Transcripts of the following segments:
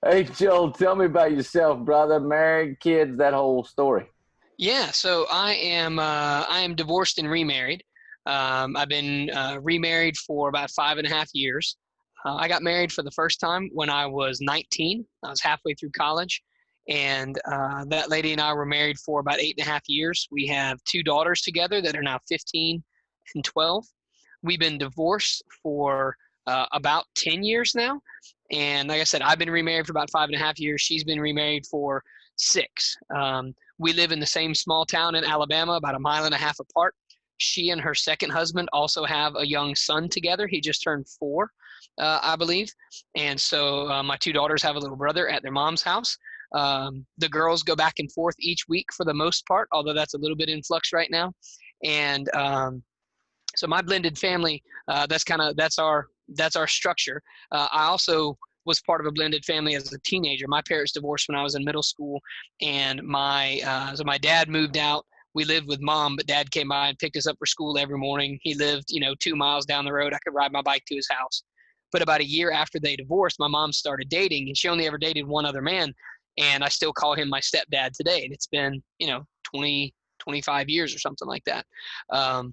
Hey, Joel, tell me about yourself, brother. Married, kids, that whole story. Yeah, so I am divorced and remarried. I've been remarried for about 5.5 years. I got married for the first time when I was 19. I was halfway through college, and that lady and I were married for about 8.5 years. We have two daughters together that are now 15 and 12. We've been divorced for about 10 years now, and like I said, I've been remarried for about 5.5 years. She's been remarried for six. We live in the same small town in Alabama, about a mile and a half apart. She and her second husband also have a young son together. He just turned 4, I believe. And so my two daughters have a little brother at their mom's house. The girls go back and forth each week for the most part, although that's a little bit in flux right now. And so my blended family, that's our structure. I also was part of a blended family as a teenager. My parents divorced when I was in middle school, and my dad moved out. We lived with mom, but dad came by and picked us up for school every morning. He lived, 2 miles down the road. I could ride my bike to his house. But about a year after they divorced, my mom started dating, and she only ever dated one other man. And I still call him my stepdad today. And it's been, 20, 25 years or something like that. Um,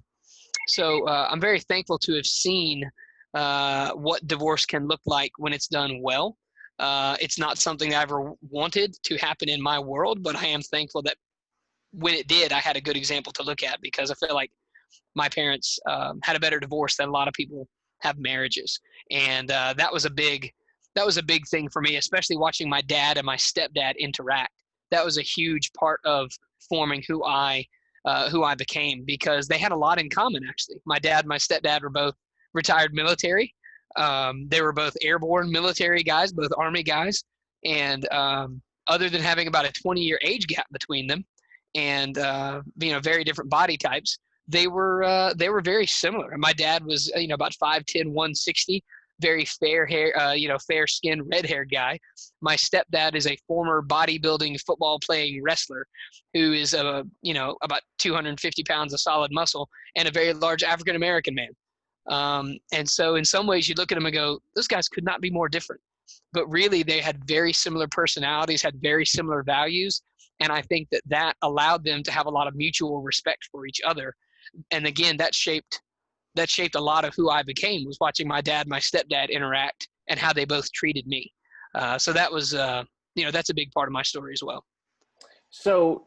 so I'm very thankful to have seen what divorce can look like when it's done well. It's not something I ever wanted to happen in my world, but I am thankful that when it did, I had a good example to look at because I feel like my parents had a better divorce than a lot of people have marriages, and that was a big thing for me, especially watching my dad and my stepdad interact. That was a huge part of forming who I became because they had a lot in common. Actually, my dad and my stepdad were both retired military. They were both airborne military guys, both Army guys, and other than having about a 20-year age gap between them, and very different body types, they were very similar. My dad was about 5'10", 160, very fair hair, fair skinned, red haired guy. My stepdad is a former bodybuilding, football playing wrestler who is about 250 pounds of solid muscle and a very large African American man. And so in some ways you look at them and go, those guys could not be more different. But really they had very similar personalities, had very similar values. And I think that allowed them to have a lot of mutual respect for each other. And again, that shaped a lot of who I became, was watching my dad and my stepdad interact and how they both treated me. So that was, that's a big part of my story as well. So,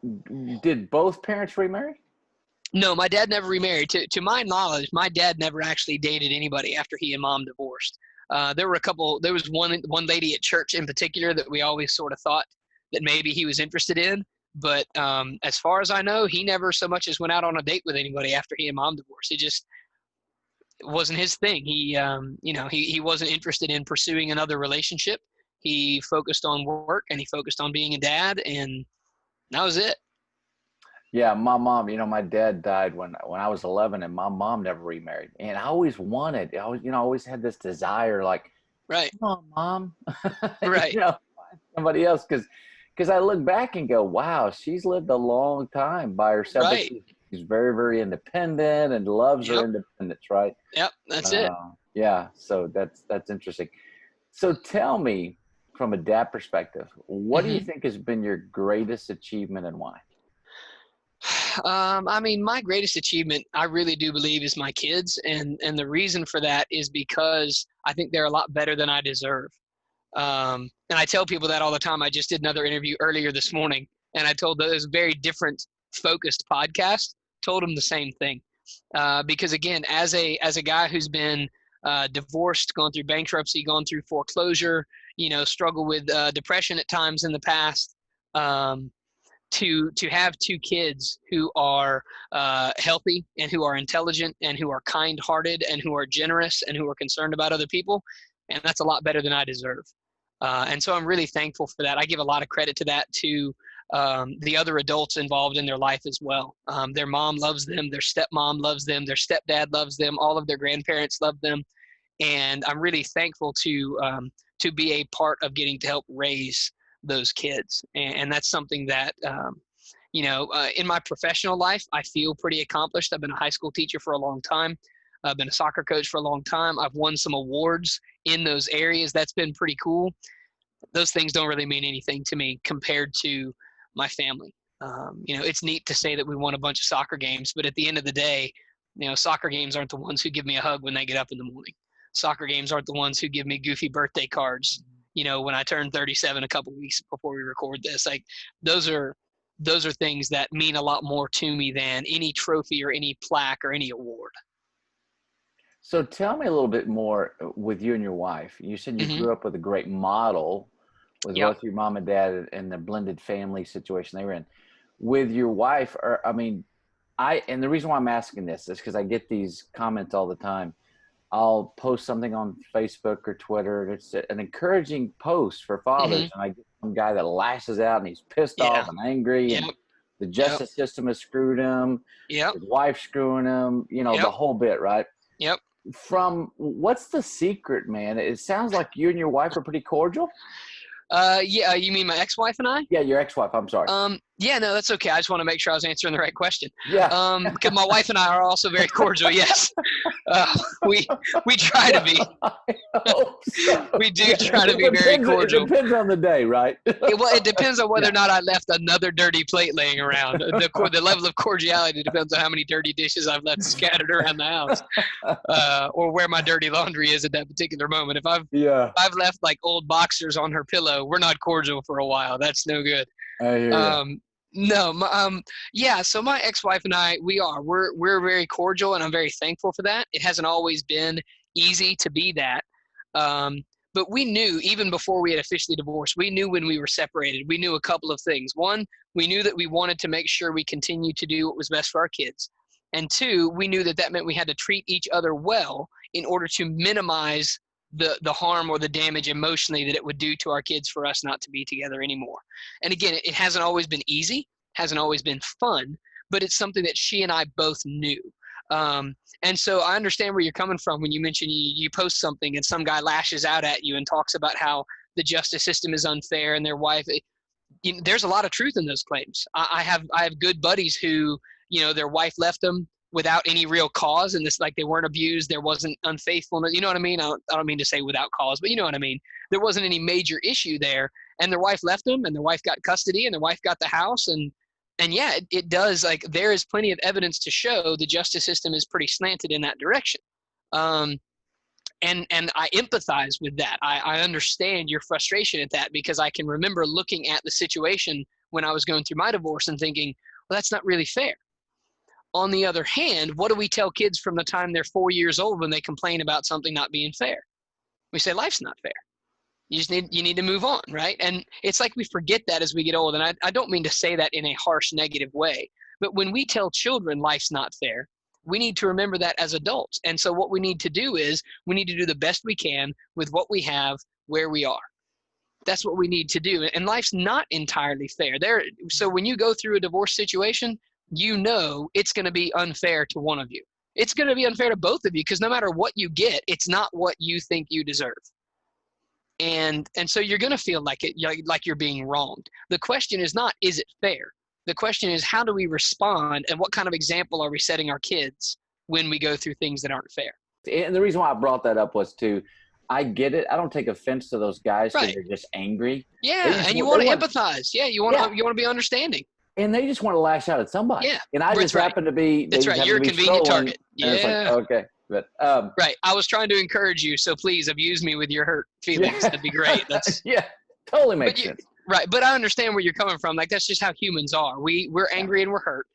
did both parents remarry? No, my dad never remarried. To my knowledge, my dad never actually dated anybody after he and mom divorced. There was one lady at church in particular that we always sort of thought that maybe he was interested in. But as far as I know, he never so much as went out on a date with anybody after he and mom divorced. It just wasn't his thing. He wasn't interested in pursuing another relationship. He focused on work and he focused on being a dad, and that was it. Yeah, my mom, my dad died when I was 11, and my mom never remarried. And I always wanted, I always had this desire, like, Right, come on, mom, right, find somebody else. Because I look back and go, wow, she's lived a long time by herself, but right. she's very, very independent and loves her Yep, independence, right? yep. That's it. Yeah, so that's interesting. So tell me, from a dad perspective, what do you hmm think has been your greatest achievement and why? I mean, my greatest achievement, I really do believe, is my kids, and the reason for that is because I think they're a lot better than I deserve. And I tell people that all the time. I just did another interview earlier this morning, and I told those very different focused podcast, told them the same thing. Because again, as a guy who's been divorced, gone through bankruptcy, gone through foreclosure, struggled with depression at times in the past, um, to have two kids who are healthy and who are intelligent and who are kind-hearted and who are generous and who are concerned about other people, and that's a lot better than I deserve. And so I'm really thankful for that. I give a lot of credit to that to the other adults involved in their life as well. Their mom loves them, their stepmom loves them, their stepdad loves them, all of their grandparents love them, and I'm really thankful to be a part of getting to help raise those kids. And that's something that in my professional life, I feel pretty accomplished. I've been a high school teacher for a long time. I've been a soccer coach for a long time. I've won some awards in those areas. That's been pretty cool. those things don't really mean anything to me compared to my family. It's neat to say that we won a bunch of soccer games, but at the end of the day, soccer games aren't the ones who give me a hug when they get up in the morning. Soccer games aren't the ones who give me goofy birthday cards, when I turn 37 a couple weeks before we record this. Like those are things that mean a lot more to me than any trophy or any plaque or any award. So tell me a little bit more with you and your wife. You said you Mm-hmm. grew up with a great model with Yep. both your mom and dad and the blended family situation they were in. With your wife, and the reason why I'm asking this is because I get these comments all the time. I'll post something on Facebook or Twitter. It's an encouraging post for Mm-hmm. fathers, and I get some guy that lashes out and he's pissed off Yeah. and angry, Yep. and the Yep. justice system has screwed him, Yep. his wife screwing him, the Yep. whole bit, right? Yep. From what's the secret, man? It sounds like you and your wife are pretty cordial. Yeah, you mean my ex-wife and I? Yeah, your ex-wife. I'm sorry. Yeah, no, that's okay. I just want to make sure I was answering the right question. Yeah. Because my wife and I are also very cordial. Yes, we try to be. I hope so. We do try to be very cordial. It depends on the day, right? It depends on whether Yeah. or not I left another dirty plate laying around. The level of cordiality depends on how many dirty dishes I've left scattered around the house, or where my dirty laundry is at that particular moment. If I've left like old boxers on her pillow, we're not cordial for a while. That's no good. I hear you. No, yeah. So my ex-wife and I, we're very cordial, and I'm very thankful for that. It hasn't always been easy to be that, but we knew even before we had officially divorced. We knew when we were separated. We knew a couple of things. One, we knew that we wanted to make sure we continued to do what was best for our kids, and two, we knew that meant we had to treat each other well in order to minimize the harm or the damage emotionally that it would do to our kids for us not to be together anymore. And again, it hasn't always been easy, hasn't always been fun, but it's something that she and I both knew. And so I understand where you're coming from when you mention you post something and some guy lashes out at you and talks about how the justice system is unfair and their wife. There's a lot of truth in those claims. I have good buddies who, their wife left them without any real cause, and this, like, they weren't abused, there wasn't unfaithfulness. You know what I mean? I don't mean to say without cause, but you know what I mean. There wasn't any major issue there, and their wife left them, and their wife got custody, and their wife got the house, and yeah, it does. Like, there is plenty of evidence to show the justice system is pretty slanted in that direction. And I empathize with that. I understand your frustration at that, because I can remember looking at the situation when I was going through my divorce and thinking, well, that's not really fair. On the other hand, what do we tell kids from the time they're 4 years old when they complain about something not being fair? We say life's not fair. You need to move on, right? And it's like we forget that as we get old. And I don't mean to say that in a harsh, negative way. But when we tell children life's not fair, we need to remember that as adults. And so what we need to do is we need to do the best we can with what we have, where we are. That's what we need to do. And life's not entirely fair. So when you go through a divorce situation, it's going to be unfair to one of you. It's going to be unfair to both of you, because no matter what you get, it's not what you think you deserve. And so you're going to feel like you're being wronged. The question is not, is it fair? The question is, how do we respond, and what kind of example are we setting our kids when we go through things that aren't fair? And the reason why I brought that up was I get it. I don't take offense to those guys because Right. they're just angry. Yeah, and you want to empathize. Yeah, you want to be understanding. And they just want to lash out at somebody. Yeah, and I just happen to be. That's right. You're a convenient target. Yeah. It's like, okay, but right. I was trying to encourage you, so please abuse me with your hurt feelings. That'd be great. That's yeah, totally makes sense. Right, but I understand where you're coming from. Like, that's just how humans are. We're angry and we're hurt,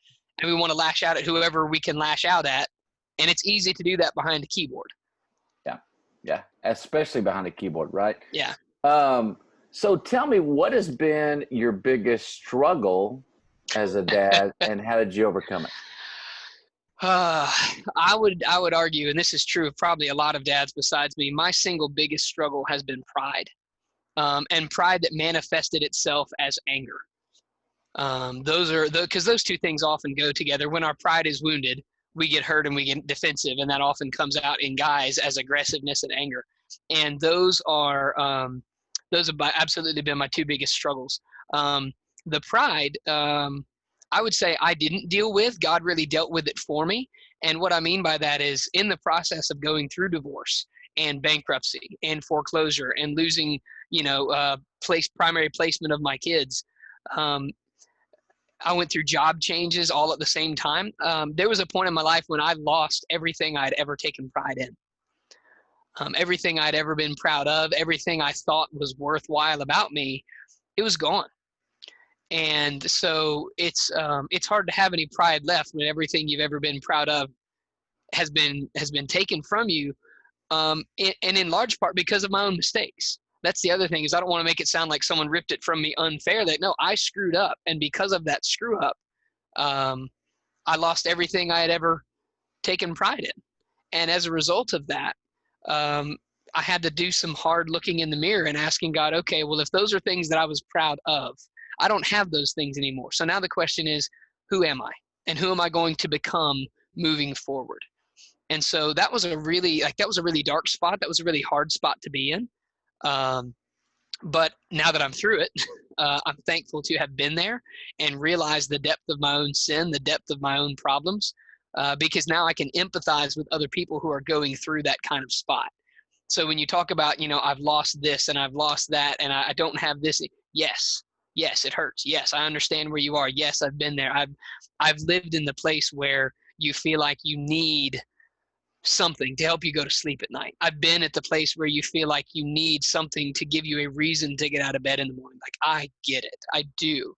and we want to lash out at whoever we can lash out at, and it's easy to do that behind a keyboard. Yeah, especially behind a keyboard, right? Yeah. So tell me, what has been your biggest struggle as a dad, and how did you overcome it? I would argue, and this is true of probably a lot of dads besides me, my single biggest struggle has been pride, and pride that manifested itself as anger. Because those two things often go together. When our pride is wounded, we get hurt and we get defensive, and that often comes out in guys as aggressiveness and anger. And those have absolutely been my two biggest struggles. The pride, I would say I didn't deal with. God really dealt with it for me. And what I mean by that is, in the process of going through divorce, and bankruptcy and foreclosure and losing, primary placement of my kids. I went through job changes all at the same time. There was a point in my life when I lost everything I'd ever taken pride in. Everything I'd ever been proud of, everything I thought was worthwhile about me, it was gone. And so it's hard to have any pride left when everything you've ever been proud of has been taken from you, and in large part because of my own mistakes. That's the other thing, is I don't want to make it sound like someone ripped it from me unfairly. No, I screwed up, and because of that screw up, I lost everything I had ever taken pride in. And as a result of that, I had to do some hard looking in the mirror and asking God, okay, well, if those are things that I was proud of, I don't have those things anymore. So now the question is, who am I? And who am I going to become moving forward? And so that was a really dark spot. That was a really hard spot to be in. But now that I'm through it, I'm thankful to have been there and realized the depth of my own sin, the depth of my own problems, because now I can empathize with other people who are going through that kind of spot. So when you talk about, I've lost this and I've lost that and I don't have this, yes, it hurts. Yes, I understand where you are. Yes, I've been there. I've lived in the place where you feel like you need something to help you go to sleep at night. I've been at the place where you feel like you need something to give you a reason to get out of bed in the morning. Like, I get it. I do.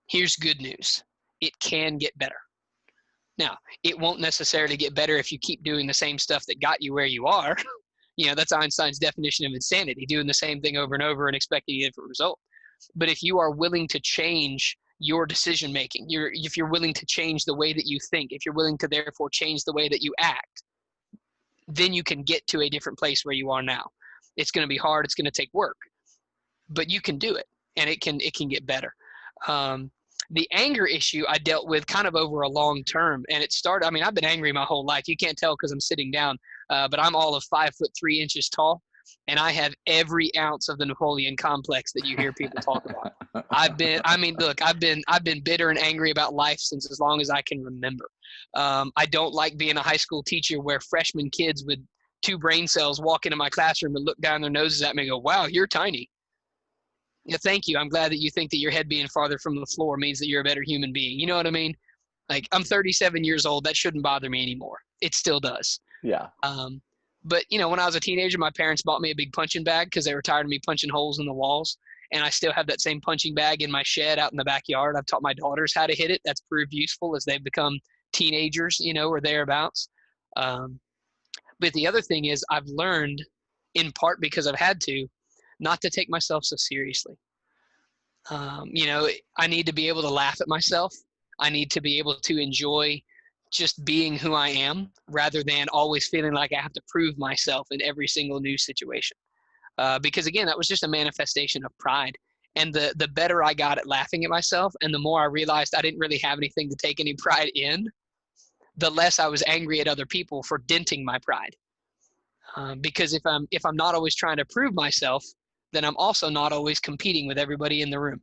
Here's good news. It can get better. Now, it won't necessarily get better if you keep doing the same stuff that got you where you are. That's Einstein's definition of insanity, doing the same thing over and over and expecting a different result. But if you are willing to change your decision making, if you're willing to change the way that you think, if you're willing to therefore change the way that you act, then you can get to a different place where you are now. It's going to be hard. It's going to take work, but you can do it, and it can get better. The anger issue I dealt with kind of over a long term, and it started, I've been angry my whole life. You can't tell because I'm sitting down, but I'm all of 5'3" tall, and I have every ounce of the Napoleon complex that you hear people talk about. I've been bitter and angry about life since as long as I can remember. I don't like being a high school teacher where freshman kids with 2 brain cells walk into my classroom and look down their noses at me and go, wow, you're tiny. Yeah, thank you. I'm glad that you think that your head being farther from the floor means that you're a better human being. You know what I mean? Like, I'm 37 years old. That shouldn't bother me anymore. It still does. Yeah. But, when I was a teenager, my parents bought me a big punching bag because they were tired of me punching holes in the walls. And I still have that same punching bag in my shed out in the backyard. I've taught my daughters how to hit it. That's proved useful as they've become teenagers, or thereabouts. But the other thing is I've learned, in part because I've had to, not to take myself so seriously. I need to be able to laugh at myself. I need to be able to enjoy just being who I am rather than always feeling like I have to prove myself in every single new situation. Because again, that was just a manifestation of pride. And the better I got at laughing at myself and the more I realized I didn't really have anything to take any pride in, the less I was angry at other people for denting my pride. Because if I'm not always trying to prove myself, then I'm also not always competing with everybody in the room.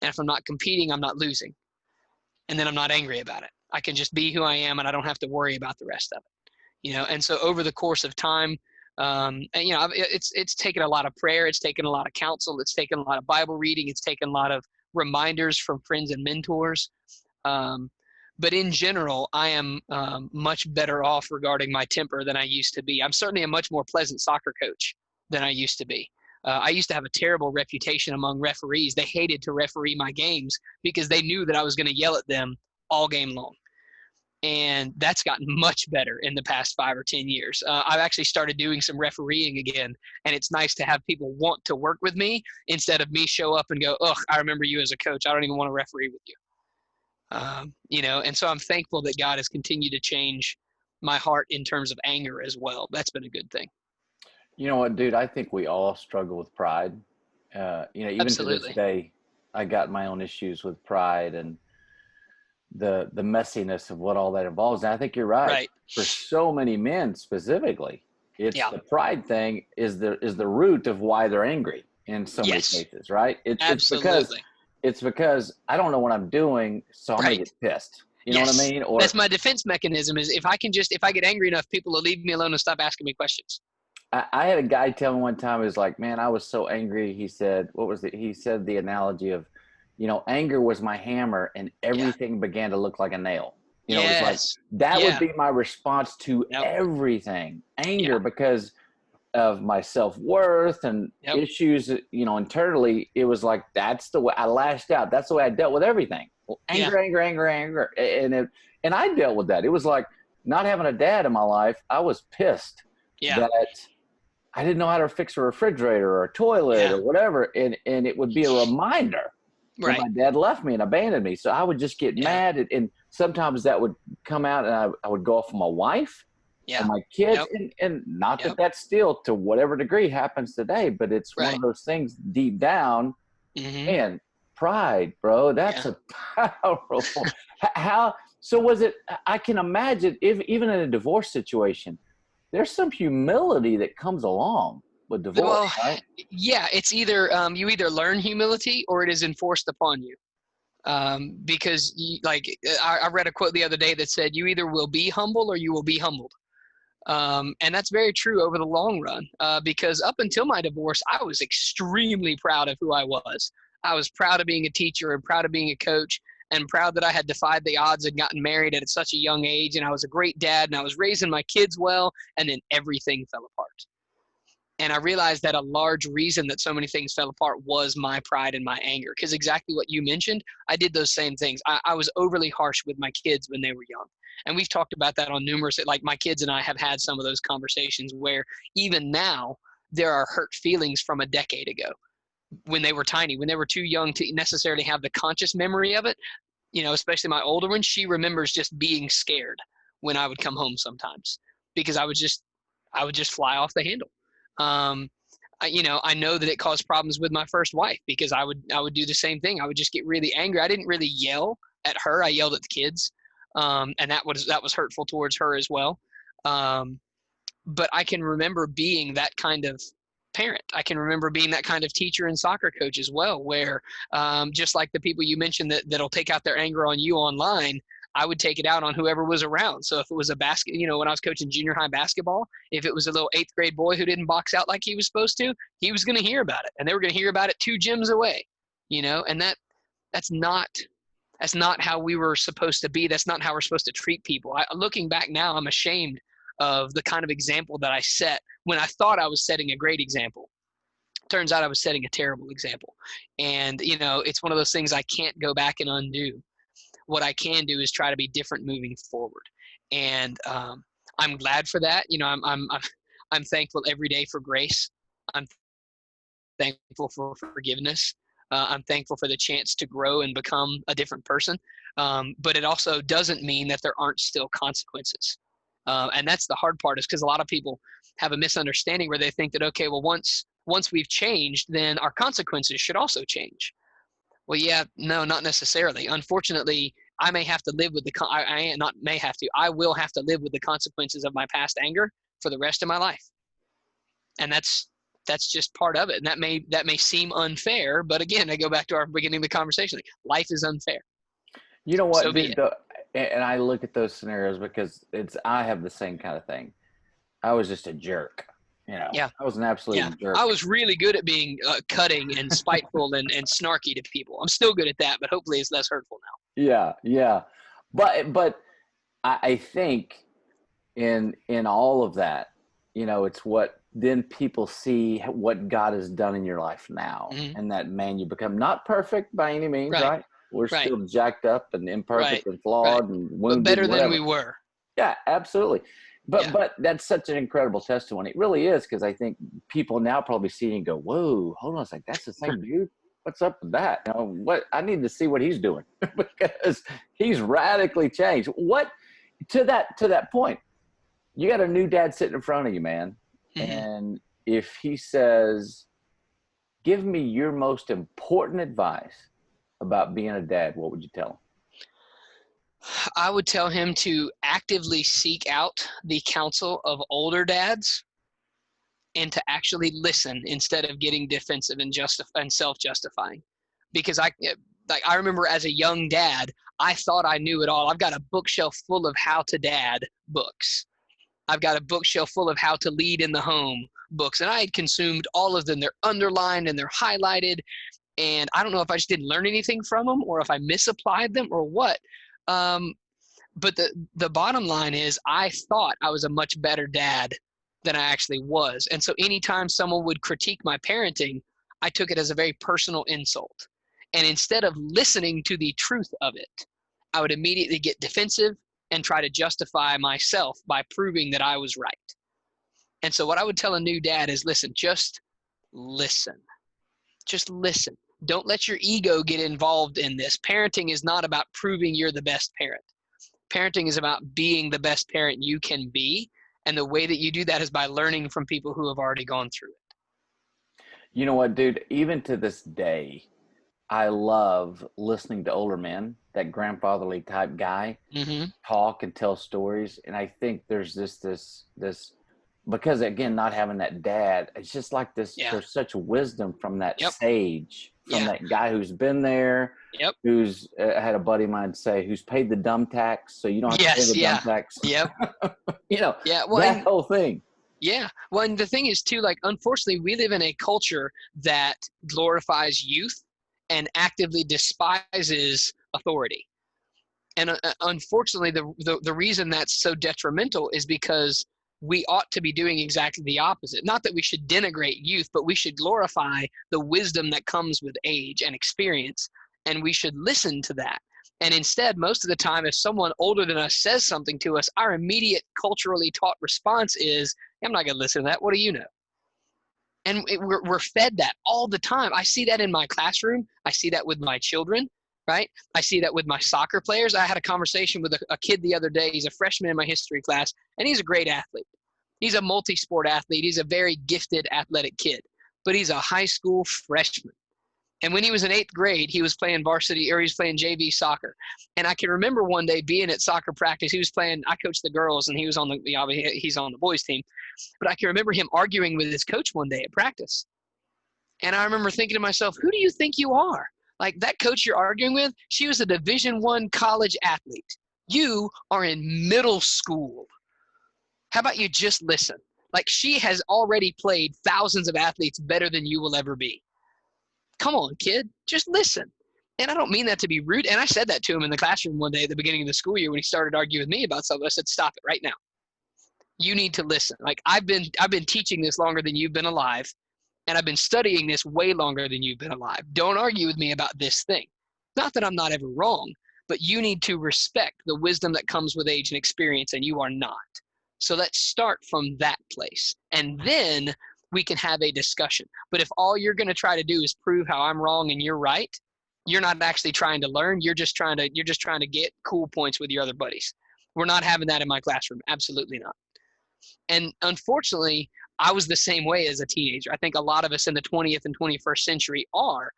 And if I'm not competing, I'm not losing. And then I'm not angry about it. I can just be who I am and I don't have to worry about the rest of it. And so over the course of time, it's taken a lot of prayer. It's taken a lot of counsel. It's taken a lot of Bible reading. It's taken a lot of reminders from friends and mentors. But in general, I am much better off regarding my temper than I used to be. I'm certainly a much more pleasant soccer coach than I used to be. I used to have a terrible reputation among referees. They hated to referee my games because they knew that I was going to yell at them all game long. And that's gotten much better in the past 5 or 10 years. I've actually started doing some refereeing again, and it's nice to have people want to work with me instead of me show up and go, ugh, I remember you as a coach. I don't even want to referee with you. And so I'm thankful that God has continued to change my heart in terms of anger as well. That's been a good thing. You know what, dude? I think we all struggle with pride. Even Absolutely. to this day, I got my own issues with pride and the messiness of what all that involves. And I think you're right. Right. For so many men specifically, it's the pride thing is the root of why they're angry in so many cases, right? It's because I don't know what I'm doing, so I'm gonna get pissed. You know what I mean? Or that's my defense mechanism. Is if I get angry enough, people will leave me alone and stop asking me questions. I had a guy tell me one time, he was like, man, I was so angry. He said, what was it? He said the analogy of, anger was my hammer and Yeah. everything began to look like a nail. It was like, Yes. that would Yeah. be my response to Yep. everything. Yeah. Anger, because of my self-worth and Yep. issues, internally, it was like, that's the way I lashed out. That's the way I dealt with everything. Well, Yeah. anger, anger, anger, anger. And I dealt with that. It was like not having a dad in my life. I was pissed Yeah. that I didn't know how to fix a refrigerator or a toilet Yeah. or whatever. And it would be a reminder when Right. my dad left me and abandoned me. So I would just get Yeah. mad. And sometimes that would come out and I would go off on my wife or Yeah. my kids. Yep. And not that Yep. that's still to whatever degree happens today, but it's one Right. of those things deep down. Mm-hmm. And pride, bro, Yeah. that's a powerful. How, so was it, I can imagine if even in a divorce situation, there's some humility that comes along with divorce, Well, right? yeah, it's either you either learn humility or it is enforced upon you. Because I read a quote the other day that said, "You either will be humble or you will be humbled." And that's very true over the long run. Because up until my divorce, I was extremely proud of who I was. I was proud of being a teacher and proud of being a coach and proud that I had defied the odds and gotten married at such a young age. And I was a great dad and I was raising my kids well. And then everything fell apart. And I realized that a large reason that so many things fell apart was my pride and my anger. Because exactly what you mentioned, I did those same things. I was overly harsh with my kids when they were young. And we've talked about that on numerous, like my kids and I have had some of those conversations where even now there are hurt feelings from a decade ago when they were tiny, when they were too young to necessarily have the conscious memory of it. Especially my older one, she remembers just being scared when I would come home sometimes because I would just fly off the handle. Um, I know that it caused problems with my first wife because I would do the same thing. I would just get really angry. I didn't really yell at her. I yelled at the kids, and that was hurtful towards her as well. Um, but I can remember being that kind of parent. I can remember being that kind of teacher and soccer coach as well, where just like the people you mentioned that'll take out their anger on you online, I would take it out on whoever was around. So if it was a when I was coaching junior high basketball, if it was a little eighth grade boy who didn't box out like he was supposed to, he was going to hear about it, and they were going to hear about it 2 gyms away. And that's not how we were supposed to be. That's not how we're supposed to treat people. Looking back now, I'm ashamed of the kind of example that I set when I thought I was setting a great example. Turns out I was setting a terrible example. And, it's one of those things I can't go back and undo. What I can do is try to be different moving forward. And I'm glad for that. I'm thankful every day for grace. I'm thankful for forgiveness. I'm thankful for the chance to grow and become a different person. But it also doesn't mean that there aren't still consequences. And that's the hard part, is because a lot of people have a misunderstanding where they think that, okay, well, once we've changed, then our consequences should also change. Well, yeah, no, not necessarily. Unfortunately, I may have to live with I will have to live with the consequences of my past anger for the rest of my life. And that's just part of it. And that may seem unfair, but again, I go back to our beginning of the conversation. Like, life is unfair. You know So what, be dude? it. And I look at those scenarios because I have the same kind of thing. I was just a jerk. Yeah. I was an Yeah. absolute jerk. I was really good at being cutting and spiteful and snarky to people. I'm still good at that, but hopefully it's less hurtful now. Yeah, yeah. But I think in all of that, it's what then people see what God has done in your life now, Hmm. and that, man, you become not perfect by any means, Right. right? We're Right. still jacked up and Right. imperfect and Right. flawed and But wounded, better than we whatever. were. Yeah, absolutely. But Yeah. but that's such an incredible testimony. It really is, because I think people now probably see it and go, "Whoa, hold on a second, that's the same dude. What's up with that? What I need to see what he's doing because he's radically changed." What to that point? You got a new dad sitting in front of you, man, Hmm. and if he says, "Give me your most important advice about being a dad," what would you tell him? I would tell him to actively seek out the counsel of older dads and to actually listen instead of getting defensive and self-justifying. Because I remember as a young dad, I thought I knew it all. I've got a bookshelf full of how to dad books. I've got a bookshelf full of how to lead in the home books, and I had consumed all of them. They're underlined and they're highlighted, and I don't know if I just didn't learn anything from them or if I misapplied them or what. Um, but the bottom line is I thought I was a much better dad than I actually was. And so anytime someone would critique my parenting, I took it as a very personal insult. And instead of listening to the truth of it, I would immediately get defensive and try to justify myself by proving that I was right. And so what I would tell a new dad is, listen, just listen. Just listen. Don't let your ego get involved in this. Parenting is not about proving you're the best parent. Parenting is about being the best parent you can be. And the way that you do that is by learning from people who have already gone through it. You know what, dude? Even to this day, I love listening to older men, that grandfatherly type guy, talk and tell stories. And I think there's this, because again, not having that dad, it's just like this, there's such wisdom from that sage, from that guy who's been there, who's had a buddy of mine say, who's paid the dumb tax, so you don't have to pay the dumb tax. You know, well, that whole thing. Yeah. Well, and the thing is too, like, unfortunately, we live in a culture that glorifies youth and actively despises authority. And unfortunately, the reason that's so detrimental is because we ought to be doing exactly the opposite. Not that we should denigrate youth, but we should glorify the wisdom that comes with age and experience, and we should listen to that. And instead, most of the time, if someone older than us says something to us, our immediate culturally taught response is, I'm not going to listen to that. What do you know? And we're fed that all the time. I see that in my classroom. I see that with my children, right? I see that with my soccer players. I had a conversation with a kid the other day. He's a freshman in my history class, and he's a great athlete. He's a multi-sport athlete. He's a very gifted athletic kid, but he's a high school freshman. And when he was in 8th grade, he was playing varsity, or he was playing JV soccer. And I can remember one day being at soccer practice. He was playing, I coached the girls, and he was on he's on the boys team. But I can remember him arguing with his coach one day at practice. And I remember thinking to myself, who do you think you are? Like, that coach you're arguing with, she was a Division I college athlete. You are in middle school. How about you just listen? Like, she has already played thousands of athletes better than you will ever be. Come on, kid, just listen. And I don't mean that to be rude. And I said that to him in the classroom one day at the beginning of the school year when he started arguing with me about something. I said, stop it right now. You need to listen. Like, I've been teaching this longer than you've been alive, and I've been studying this way longer than you've been alive. Don't argue with me about this thing. Not that I'm not ever wrong, but you need to respect the wisdom that comes with age and experience, and you are not. So let's start from that place, and then we can have a discussion. But if all you're going to try to do is prove how I'm wrong and you're right, you're not actually trying to learn. You're just trying to get cool points with your other buddies. We're not having that in my classroom. Absolutely not. And unfortunately, I was the same way as a teenager. I think a lot of us in the 20th and 21st century are.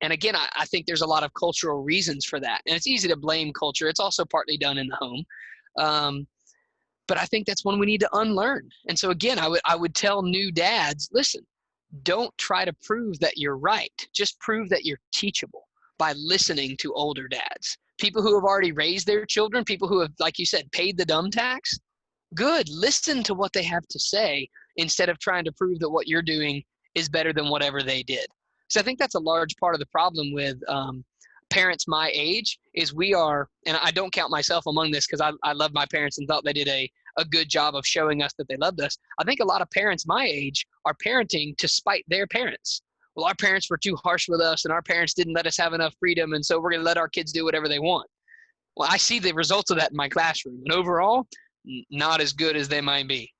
And again, I think there's a lot of cultural reasons for that. And it's easy to blame culture. It's also partly done in the home. But I think that's one we need to unlearn. And so again, I would tell new dads, listen, don't try to prove that you're right. Just prove that you're teachable by listening to older dads. People who have already raised their children, people who have, like you said, paid the dumb tax. Good. Listen to what they have to say instead of trying to prove that what you're doing is better than whatever they did. So I think that's a large part of the problem with parents my age is we are, and I don't count myself among this because I love my parents and thought they did a good job of showing us that they loved us. I think a lot of parents my age are parenting to spite their parents. Well, our parents were too harsh with us and our parents didn't let us have enough freedom, and so we're going to let our kids do whatever they want. Well, I see the results of that in my classroom, and overall, not as good as they might be.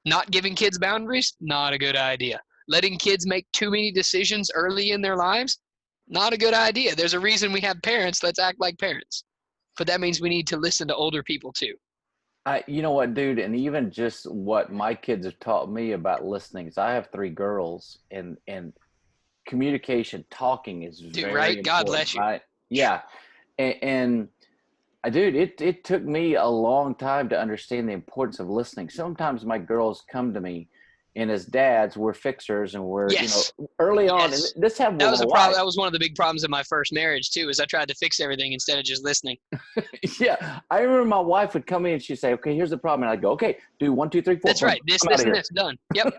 Not giving kids boundaries, not a good idea. Letting kids make too many decisions early in their lives, not a good idea. There's a reason we have parents. Let's act like parents. But that means we need to listen to older people too. You know what, dude, and even just what my kids have taught me about listening. So I have 3 girls, and communication, talking is very right? important. God bless you. Right? Yeah, and dude, it took me a long time to understand the importance of listening. Sometimes my girls come to me and as dads, we're fixers, and we're, Yes. early on, and Yes. this happened That with was my the problem. wife. That was one of the big problems of my first marriage too, is I tried to fix everything instead of just listening. Yeah. I remember my wife would come in and she'd say, okay, here's the problem. And I'd go, okay, do 1, 2, 3, 4, That's boom, right. This, I'm out this, of and here. this. Done. Yep.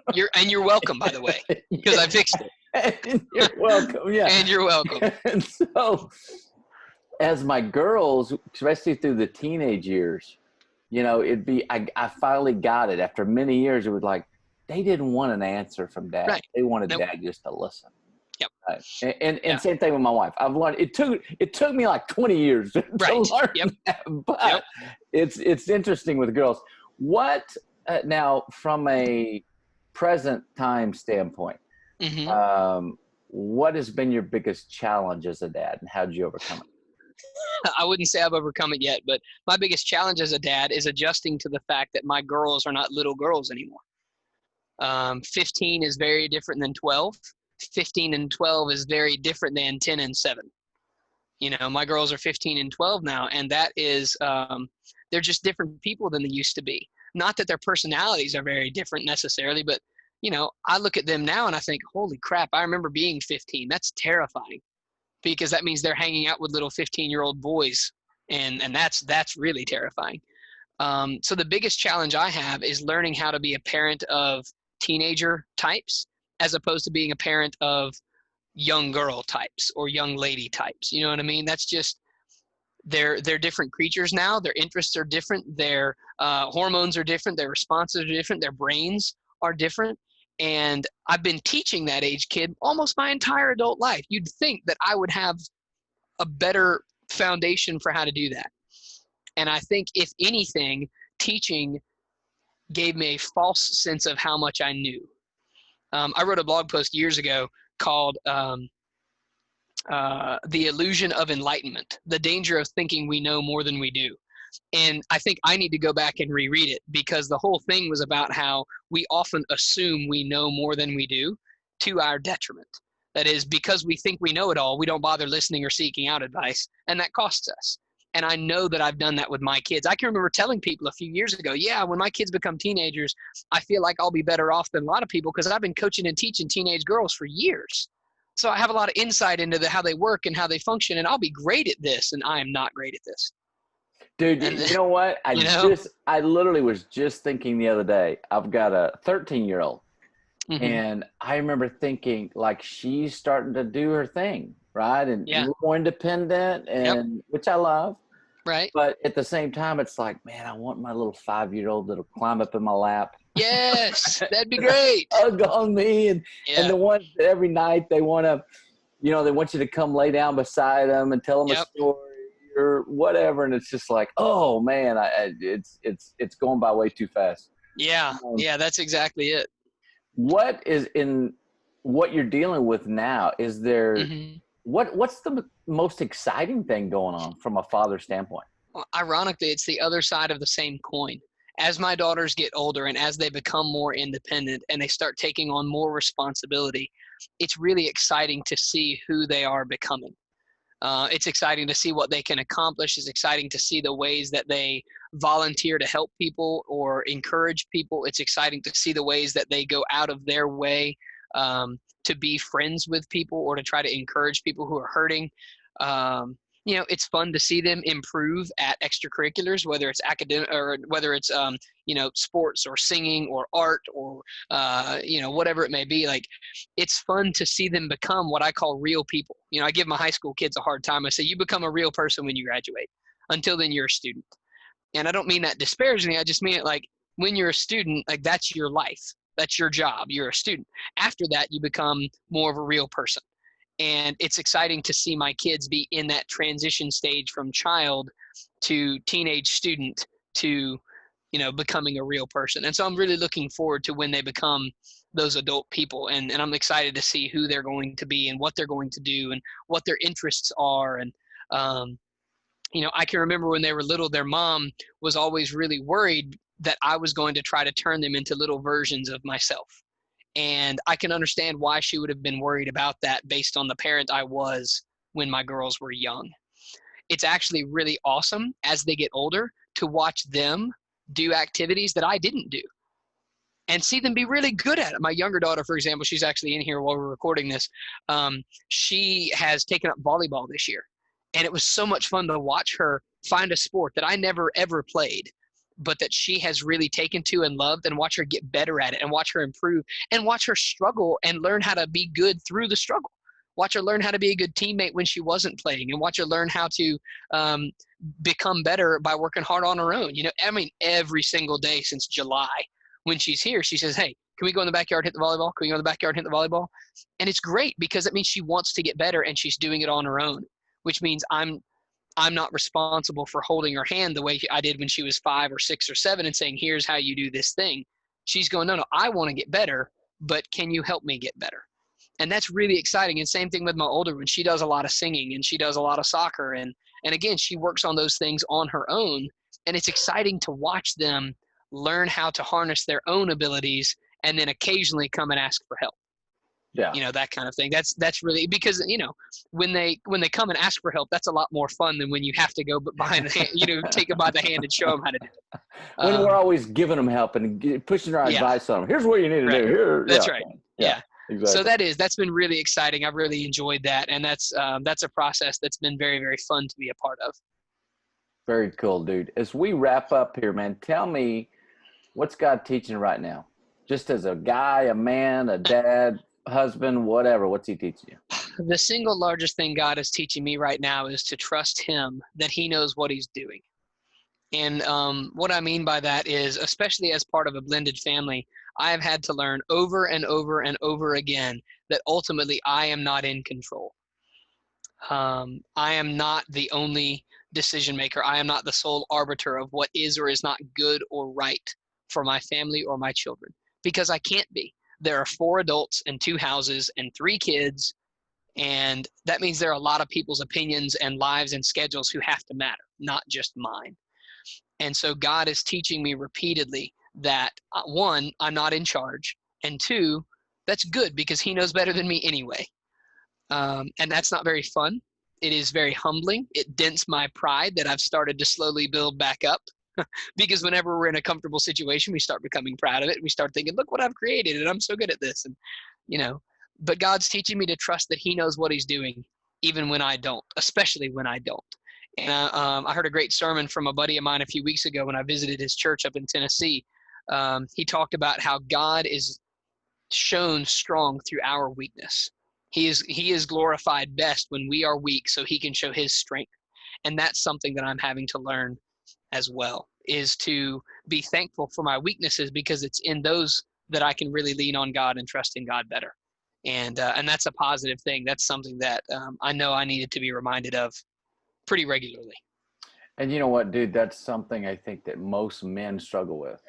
You're welcome, by the way, because I Yeah. fixed it. And you're welcome. Yeah. And you're welcome. And so as my girls, especially through the teenage years, I finally got it after many years. It was like, they didn't want an answer from dad. Right. They wanted Nope. dad just to listen. Yep. Right. And Yeah. same thing with my wife. I've learned, it took me like 20 years to Right. learn Yep. that, but Yep. it's interesting with girls. What now from a present time standpoint, Hmm. what has been your biggest challenge as a dad, and how did you overcome it? I wouldn't say I've overcome it yet, but my biggest challenge as a dad is adjusting to the fact that my girls are not little girls anymore. 15 is very different than 12. 15 and 12 is very different than 10 and 7. My girls are 15 and 12 now, and that is, they're just different people than they used to be. Not that their personalities are very different necessarily, but, I look at them now and I think, holy crap, I remember being 15. That's terrifying, because that means they're hanging out with little 15-year-old boys, and that's really terrifying. So the biggest challenge I have is learning how to be a parent of teenager types as opposed to being a parent of young girl types or young lady types. You know what I mean? That's just, they're different creatures now. Their interests are different. Their hormones are different. Their responses are different. Their brains are different. And I've been teaching that age kid almost my entire adult life. You'd think that I would have a better foundation for how to do that. And I think, if anything, teaching gave me a false sense of how much I knew. I wrote a blog post years ago called The Illusion of Enlightenment, the danger of thinking we know more than we do. And I think I need to go back and reread it, because the whole thing was about how we often assume we know more than we do, to our detriment. That is, because we think we know it all, we don't bother listening or seeking out advice, and that costs us. And I know that I've done that with my kids. I can remember telling people a few years ago, yeah, when my kids become teenagers, I feel like I'll be better off than a lot of people, because I've been coaching and teaching teenage girls for years. So I have a lot of insight into how they work and how they function, and I'll be great at this, and I am not great at this. Dude, And you know what? I literally was just thinking the other day, I've got a 13-year-old, mm-hmm. and I remember thinking, like, she's starting to do her thing, right? And Yeah. more independent, and which I love. Right. But at the same time, it's like, man, I want my little 5-year-old that'll climb up in my lap. Yes, that'd be great. Hug on me. And the ones that every night they want to, they want you to come lay down beside them and tell them a story or whatever. And it's just like, oh man, it's going by way too fast. Yeah. That's exactly it. What is in what you're dealing with now? Is there, mm-hmm. what's the most exciting thing going on from a father standpoint? Well, ironically, it's the other side of the same coin. As my daughters get older and as they become more independent and they start taking on more responsibility, it's really exciting to see who they are becoming. It's exciting to see what they can accomplish. It's exciting to see the ways that they volunteer to help people or encourage people. It's exciting to see the ways that they go out of their way to be friends with people or to try to encourage people who are hurting. It's fun to see them improve at extracurriculars, whether it's academic or whether it's, sports or singing or art or, whatever it may be. Like, it's fun to see them become what I call real people. I give my high school kids a hard time. I say, you become a real person when you graduate. Until then, you're a student. And I don't mean that disparagingly. I just mean it like, when you're a student, like, that's your life. That's your job. You're a student. After that, you become more of a real person. And it's exciting to see my kids be in that transition stage from child to teenage student to, becoming a real person. And so I'm really looking forward to when they become those adult people. And I'm excited to see who they're going to be and what they're going to do and what their interests are. And, I can remember when they were little, their mom was always really worried that I was going to try to turn them into little versions of myself. And I can understand why she would have been worried about that based on the parent I was when my girls were young. It's actually really awesome as they get older to watch them do activities that I didn't do. and see them be really good at it. My younger daughter, for example, she's actually in here while we're recording this. She has taken up volleyball this year, and it was so much fun to watch her find a sport that I never ever played, but that she has really taken to and loved, and watch her get better at it, and watch her improve, and watch her struggle and learn how to be good through the struggle. Watch her learn how to be a good teammate when she wasn't playing, and watch her learn how to become better by working hard on her own. I mean, every single day since July, when she's here, she says, "Hey, can we go in the backyard, hit the volleyball? Can we go in the backyard, hit the volleyball?" And it's great because it means she wants to get better, and she's doing it on her own, which means I'm not responsible for holding her hand the way I did when she was 5 or 6 or 7 and saying, "Here's how you do this thing." She's going, "No, I want to get better, but can you help me get better?" And that's really exciting. And same thing with my older one. She does a lot of singing, and she does a lot of soccer. And again, she works on those things on her own. And it's exciting to watch them learn how to harness their own abilities, and then occasionally come and ask for help. Yeah. That kind of thing. That's really, because, when they come and ask for help, that's a lot more fun than when you have to go behind the hand, take them by the hand and show them how to do it. When we're always giving them help and pushing our advice on them. Here's what you need to do. Here, that's right. Yeah. Exactly. So that's been really exciting. I've really enjoyed that, and that's a process that's been very, very fun to be a part of. Very cool, dude. As we wrap up here, man, tell me, what's God teaching right now? Just as a guy, a man, a dad, husband, whatever, what's he teaching you? The single largest thing God is teaching me right now is to trust him, that he knows what he's doing. And what I mean by that is, especially as part of a blended family, I have had to learn over and over and over again that ultimately I am not in control. I am not the only decision maker. I am not the sole arbiter of what is or is not good or right for my family or my children, because I can't be. There are 4 adults and 2 houses and 3 kids, and that means there are a lot of people's opinions and lives and schedules who have to matter, not just mine. And so God is teaching me repeatedly that, 1, I'm not in charge, and 2, that's good because he knows better than me anyway. And that's not very fun. It is very humbling. It dents my pride that I've started to slowly build back up. Because whenever we're in a comfortable situation, we start becoming proud of it. We start thinking, look what I've created, and I'm so good at this. And, but God's teaching me to trust that he knows what he's doing, even when I don't, especially when I don't. And I heard a great sermon from a buddy of mine a few weeks ago when I visited his church up in Tennessee. He talked about how God is shown strong through our weakness. He is glorified best when we are weak, so he can show his strength. And that's something that I'm having to learn as well, is to be thankful for my weaknesses, because it's in those that I can really lean on God and trust in God better. And that's a positive thing. That's something that I know I needed to be reminded of pretty regularly. And you know what, dude, that's something I think that most men struggle with.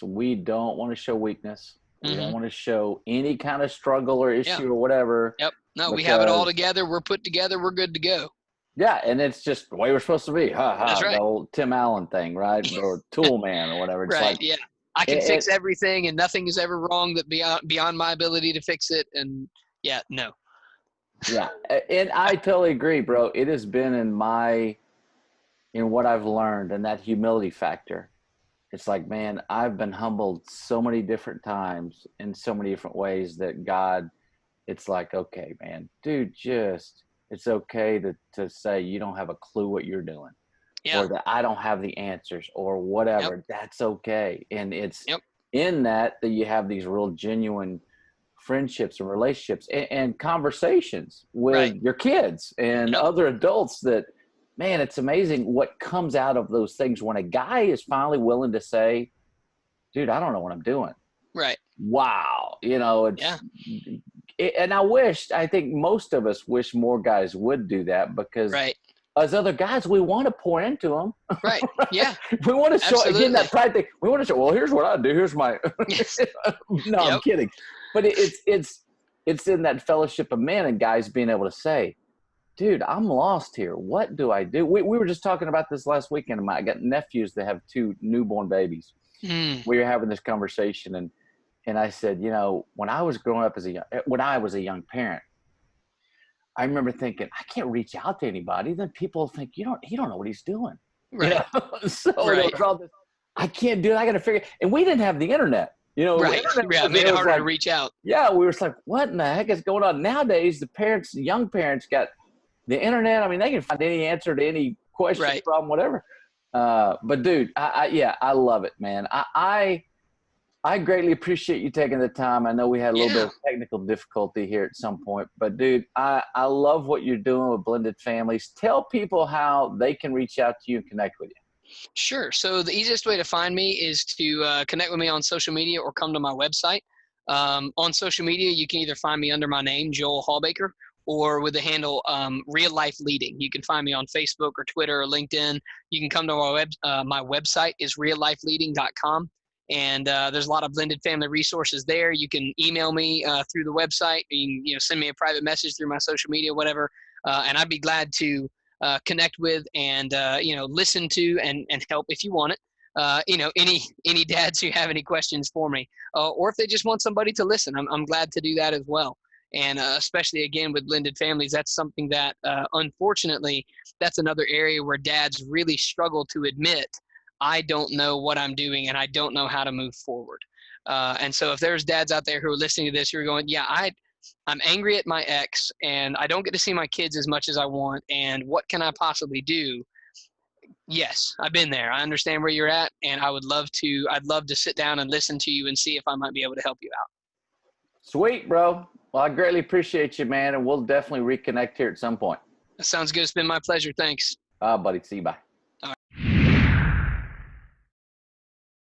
We don't want to show weakness. We don't want to show any kind of struggle or issue or whatever. Yep. No, we have it all together. We're put together. We're good to go. Yeah, and it's just the way we're supposed to be. That's right. The old Tim Allen thing, right? Or Tool Man or whatever. It's right, yeah. I can fix everything, and nothing is ever wrong that beyond my ability to fix it. And yeah, no. Yeah, and I totally agree, bro. It has been in what I've learned, and that humility factor. It's like, man, I've been humbled so many different times in so many different ways that God, it's like, okay, man, dude, it's okay to say you don't have a clue what you're doing, or that I don't have the answers or whatever. Yep. That's okay. And it's in that you have these real genuine friendships and relationships and conversations with your kids and other adults that, man, it's amazing what comes out of those things when a guy is finally willing to say, dude, I don't know what I'm doing. Right. Wow. And I think most of us wish more guys would do that, because as other guys, we want to pour into them. Right. Yeah. We want to show, again, that pride thing. We want to show, well, here's what I do. Here's my, no, I'm kidding. But it's in that fellowship of men and guys being able to say, dude, I'm lost here. What do I do? We were just talking about this last weekend. I got nephews that have 2 newborn babies. We were having this conversation, and I said, when I was growing up when I was a young parent, I remember thinking, I can't reach out to anybody. Then people think, he don't know what he's doing. Right. So there was all this, I can't do it. I got to figure. And we didn't have the internet. The Right. internet Yeah. It was made there. it It was harder to like, reach out. yeah, we were like, what in the heck is going on? Nowadays, the parents, young parents got the internet. I mean, they can find any answer to any question, Right. problem, whatever. But dude, I love it, man. I greatly appreciate you taking the time. I know we had a little bit Yeah. of technical difficulty here at some point, but dude, I love what you're doing with blended families. Tell people how they can reach out to you and connect with you. Sure. So the easiest way to find me is to connect with me on social media or come to my website. On social media, you can either find me under my name, Joel Hallbaker, or with the handle Real Life Leading. You can find me on Facebook or Twitter or LinkedIn. You can come to my website is reallifeleading.com. And there's a lot of blended family resources there. You can email me through the website. You can send me a private message through my social media, whatever. And I'd be glad to connect with and listen to and help if you want it. Any dads who have any questions for me, or if they just want somebody to listen, I'm glad to do that as well. And especially again with blended families, that's something that unfortunately that's another area where dads really struggle to admit I don't know what I'm doing and I don't know how to move forward. And so if there's dads out there who are listening to this who are going, yeah, I'm angry at my ex and I don't get to see my kids as much as I want. And what can I possibly do? Yes, I've been there. I understand where you're at. And I'd love to sit down and listen to you and see if I might be able to help you out. Sweet, bro. Well, I greatly appreciate you, man, and we'll definitely reconnect here at some point. That sounds good. It's been my pleasure. Thanks. Buddy. See you. Bye.